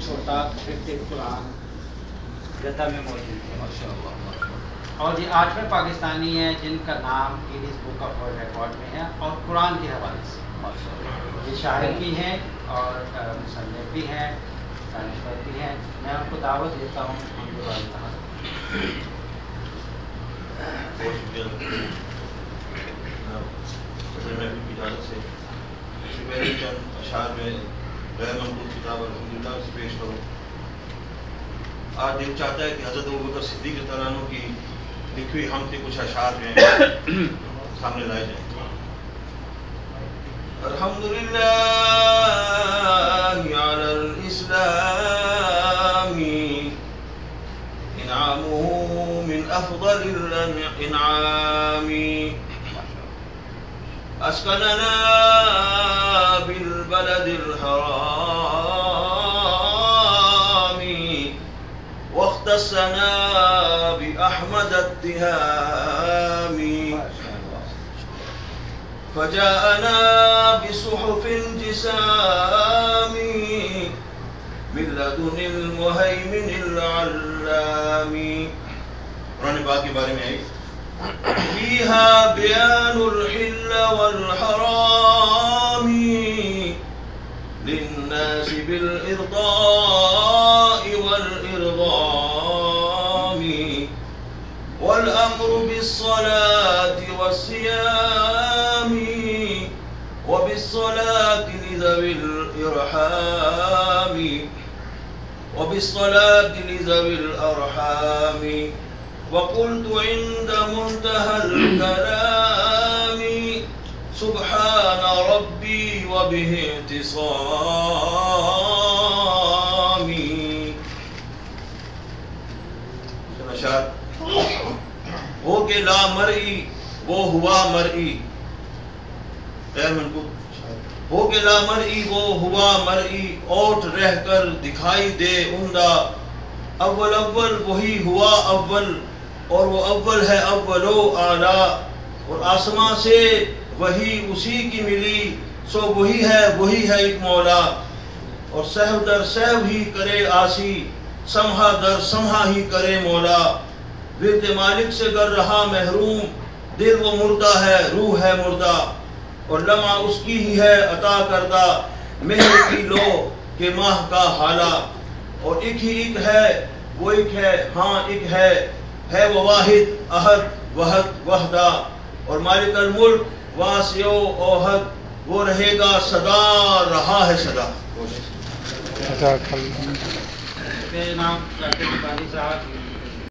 چھوٹا قرآن جدہ میں موجود ہے ماشاءاللہ. اور یہ 8ویں پاکستانی ہیں جن کا نام Guinness book of world record میں ہے اور قرآن کے حوالے سے. یہ شاعر بھی ہیں اور مصنف بھی ہیں، دانشور بھی ہیں. میں ان کو دعوت دیتا ہوں ان کے بارے میں. بہت شکریہ صدر محفل کی اجازت سے پہلے چند اشعار میں غیر منقول کتاب الحمدللہ سے پیش کروں. آج دل چاہتا ہے کہ حضرت ابوبکر صدیق رضی اللہ عنہ کی لکھی ہوئی ہم سے کچھ اشعار ہیں سامنے لائے جائیں. الحمدللہ علی الاسلام انعامه من افضل الانعام اسکننا بالبلد الحرام واختصنا بأحمد التهام فجاءنا بصحف جسام من لدن المهيمن العلام. قرآن پاک کے بارے میں ہے فيها بيان الحل والحرام للناس بالإرضاء والإرغام والأمر بالصلاة والصيام وبالصلاة لذوي الإرحام وقلت عند منتهى الكلام سبحان ربي وبه اعتصامي. ہو کہ لا مرئی وہ ہوا مرئی، غیر منقول. ہو کہ لا مرئی وہ ہوا مرئی، اوٹ رہ کر دکھائی دے عمدہ. اول اول وہی ہوا اول، اور وہ اول ہے اول و اعلیٰ. اور آسماں سے وہی اسی کی ملی، سو وہی ہے ایک مولا. اور سہو در سہو ہی کرے آسی، سمہا در سمہا ہی کرے مولا. ورد مالک سے گر رہا محروم، دل وہ مردہ ہے روح ہے مردہ. اور لمحہ اس کی ہی ہے عطا کردہ، مہر کی لو کہ ماہ کا حالہ. اور ایک ہی ایک ہے وہ ایک ہے، ہاں ایک ہے وہ واحد احد وحد وحدہ. اور مالک الملک واسع و اوحد، وہ رہے گا سدا، رہا ہے سدا. میرے نام ڈاکٹر بانی صاحب